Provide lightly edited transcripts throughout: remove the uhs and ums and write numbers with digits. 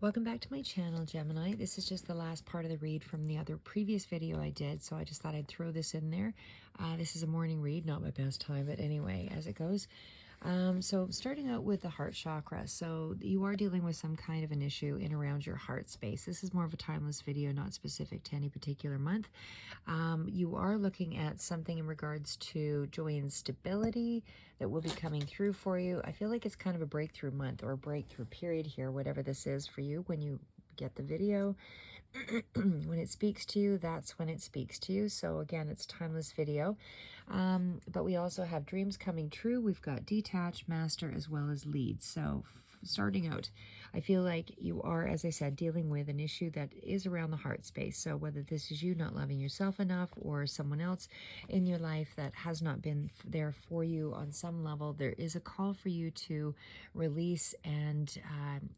Welcome back to my channel, Gemini. This is just the last part of the read from the other previous video I did, so I just thought I'd throw this in there. This is a morning read, not my best time, but anyway, as it goes. So starting out with the heart chakra. So you are dealing with some kind of an issue in around your heart space. This is more of a timeless video, not specific to any particular month. You are looking at something in regards to joy and stability that will be coming through for you. I feel like it's kind of a breakthrough month or a breakthrough period here, whatever this is for you when you get the video. When it speaks to you, that's when it speaks to you. So again, it's a timeless video. But we also have dreams coming true. We've got detached, master, as well as lead. So starting out, I feel like you are, as I said, dealing with an issue that is around the heart space. So whether this is you not loving yourself enough or someone else in your life that has not been there for you on some level, there is a call for you to release and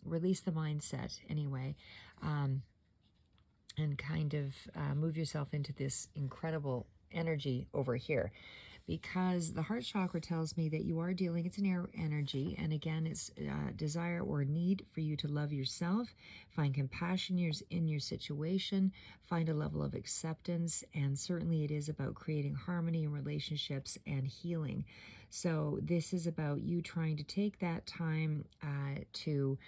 release the mindset anyway. And kind of move yourself into this incredible energy over here, because the heart chakra tells me that you are dealing, it's an air energy, and again, it's desire or need for you to love yourself, find compassion in your situation, find a level of acceptance, and certainly it is about creating harmony in relationships and healing. So this is about you trying to take that time to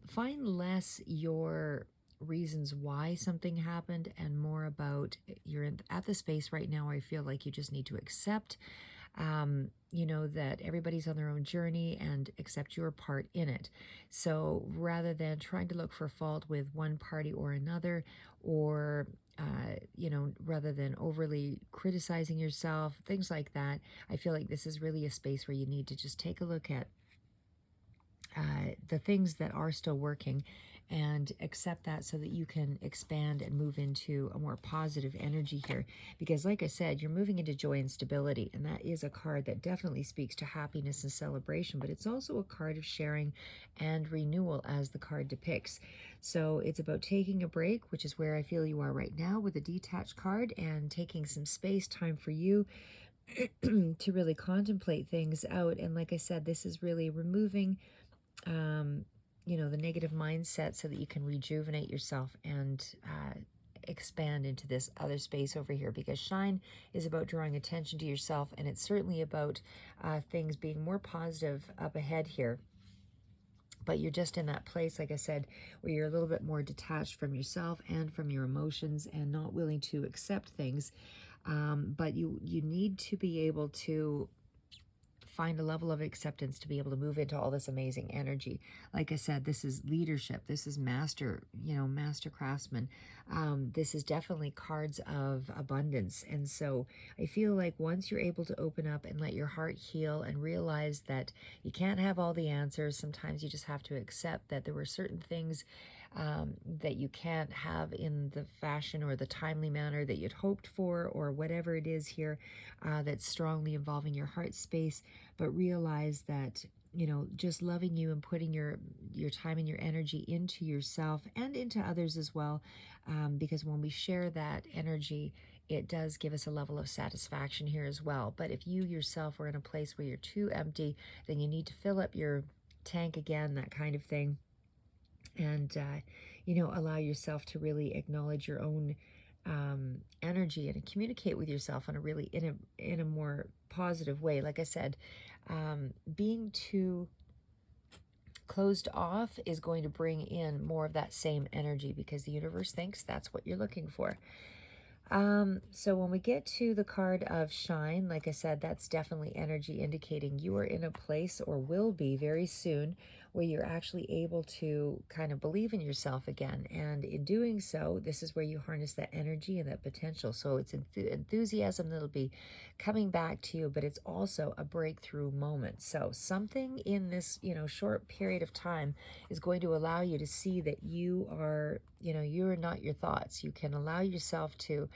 find less your reasons why something happened and more about you're at the space right now where I feel like you just need to accept that everybody's on their own journey and accept your part in it. So rather than trying to look for fault with one party or another, or rather than overly criticizing yourself, things like that, I feel like this is really a space where you need to just take a look at the things that are still working and accept that so that you can expand and move into a more positive energy here. Because like I said, you're moving into joy and stability, and that is a card that definitely speaks to happiness and celebration, but it's also a card of sharing and renewal, as the card depicts. So it's about taking a break, which is where I feel you are right now with a detached card, and taking some space time for you to really contemplate things out. And like I said, this is really removing the negative mindset so that you can rejuvenate yourself and expand into this other space over here, because shine is about drawing attention to yourself, and it's certainly about things being more positive up ahead here. But you're just in that place, like I said, where you're a little bit more detached from yourself and from your emotions and not willing to accept things. But you need to be able to find a level of acceptance to be able to move into all this amazing energy. Like I said, this is leadership. This is master craftsman. This is definitely cards of abundance. And so I feel like once you're able to open up and let your heart heal and realize that you can't have all the answers, sometimes you just have to accept that there were certain things that you can't have in the fashion or the timely manner that you'd hoped for, or whatever it is here that's strongly involving your heart space. But realize that just loving you and putting your time and your energy into yourself and into others as well, because when we share that energy, it does give us a level of satisfaction here as well. But if you yourself are in a place where you're too empty, then you need to fill up your tank again, that kind of thing. And allow yourself to really acknowledge your own energy and communicate with yourself on a really in a more positive way. Like I said, being too closed off is going to bring in more of that same energy, because the universe thinks that's what you're looking for. So when we get to the card of shine, like I said, that's definitely energy indicating you are in a place, or will be very soon, where you're actually able to kind of believe in yourself again. And in doing so, this is where you harness that energy and that potential. So it's enthusiasm that'll be coming back to you, but it's also a breakthrough moment. So something in this, short period of time is going to allow you to see that you are, you're not your thoughts. You can allow yourself to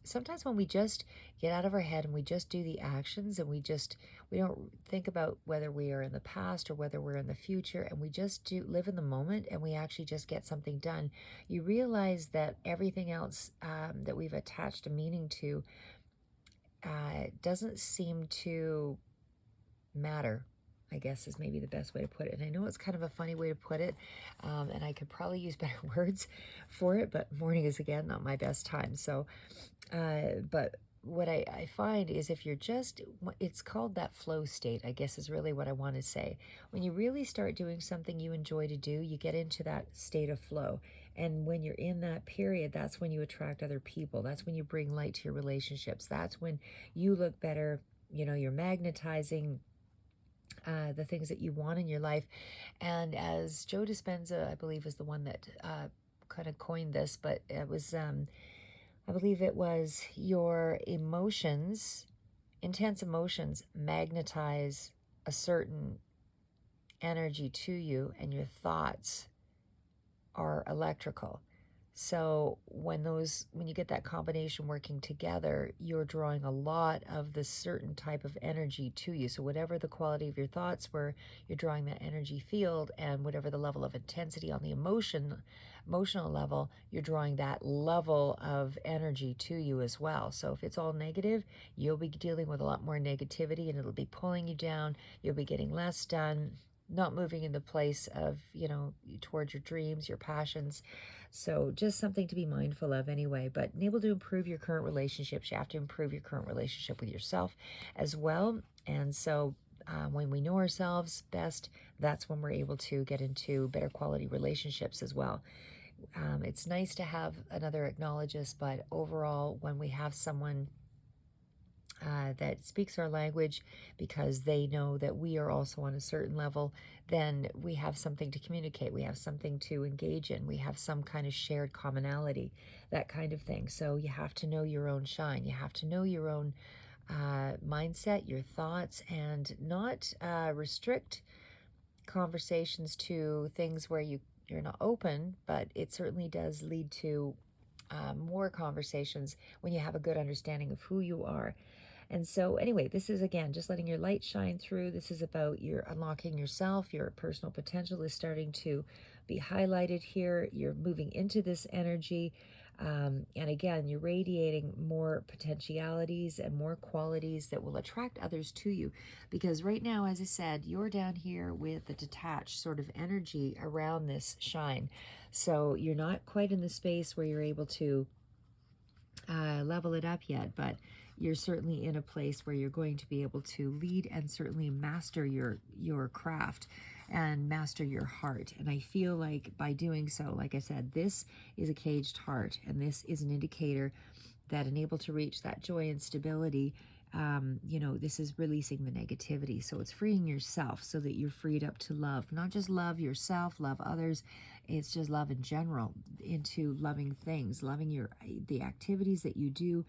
sometimes when we just get out of our head and we just do the actions, and we don't think about whether we are in the past or whether we're in the future, and we just do live in the moment, and we actually just get something done, you realize that everything else that we've attached a meaning to doesn't seem to matter. I guess is maybe the best way to put it. And I know it's kind of a funny way to put it, and I could probably use better words for it, but morning is, again, not my best time. So, but what I find is if you're just, it's called that flow state, I guess is really what I want to say. When you really start doing something you enjoy to do, you get into that state of flow. And when you're in that period, that's when you attract other people. That's when you bring light to your relationships. That's when you look better. You know, you're magnetizing the things that you want in your life. And as Joe Dispenza, I believe, is the one that kind of coined this, but it was, I believe it was, your emotions, intense emotions, magnetize a certain energy to you, and your thoughts are electrical. So when you get that combination working together, you're drawing a lot of the certain type of energy to you. So whatever the quality of your thoughts were, you're drawing that energy field, and whatever the level of intensity on the emotional level, you're drawing that level of energy to you as well. So if it's all negative, you'll be dealing with a lot more negativity, and it'll be pulling you down. You'll be getting less done, not moving in the place of, towards your dreams, your passions. So just something to be mindful of anyway. But able to improve your current relationships, you have to improve your current relationship with yourself as well. And so when we know ourselves best, that's when we're able to get into better quality relationships as well. It's nice to have another acknowledge us, but overall, when we have someone that speaks our language, because they know that we are also on a certain level, then we have something to communicate. We have something to engage in. We have some kind of shared commonality, that kind of thing. So you have to know your own shine. You have to know your own mindset, your thoughts, and not restrict conversations to things where you're not open, but it certainly does lead to more conversations when you have a good understanding of who you are. And so anyway, this is, again, just letting your light shine through. This is about your unlocking yourself. Your personal potential is starting to be highlighted here. You're moving into this energy. And again, you're radiating more potentialities and more qualities that will attract others to you. Because right now, as I said, you're down here with a detached sort of energy around this shine. So you're not quite in the space where you're able to level it up yet, but you're certainly in a place where you're going to be able to lead and certainly master your craft and master your heart. And I feel like by doing so, like I said, this is a caged heart, and this is an indicator that unable to reach that joy and stability, this is releasing the negativity. So it's freeing yourself so that you're freed up to love, not just love yourself, love others. It's just love in general, into loving things, loving the activities that you do.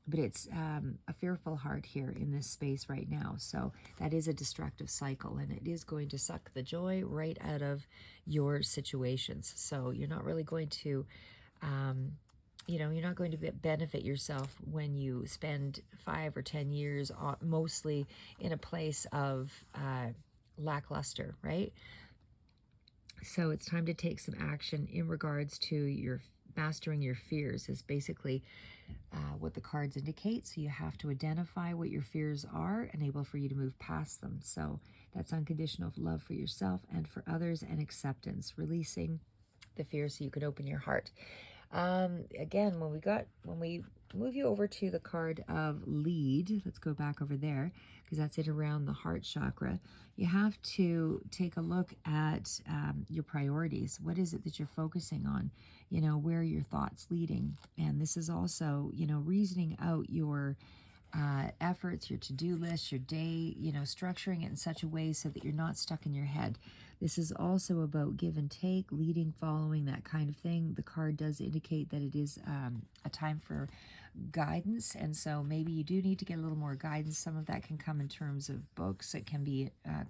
But it's a fearful heart here in this space right now. So that is a destructive cycle, and it is going to suck the joy right out of your situations. So you're not really going to you're not going to benefit yourself when you spend 5 or 10 years mostly in a place of lackluster, right? So it's time to take some action in regards to your mastering your fears, is basically what the cards indicate. So you have to identify what your fears are and able for you to move past them. So that's unconditional love for yourself and for others, and acceptance, releasing the fear so you can open your heart. Again, when we move you over to the card of lead, let's go back over there, because that's it around the heart chakra. You have to take a look at your priorities. What is it that you're focusing on? Where are your thoughts leading? And this is also, reasoning out your efforts, your to-do list, your day, structuring it in such a way so that you're not stuck in your head. This is also about give and take, leading, following, that kind of thing. The card does indicate that it is a time for guidance, and so maybe you do need to get a little more guidance. Some of that can come in terms of books. It can be coming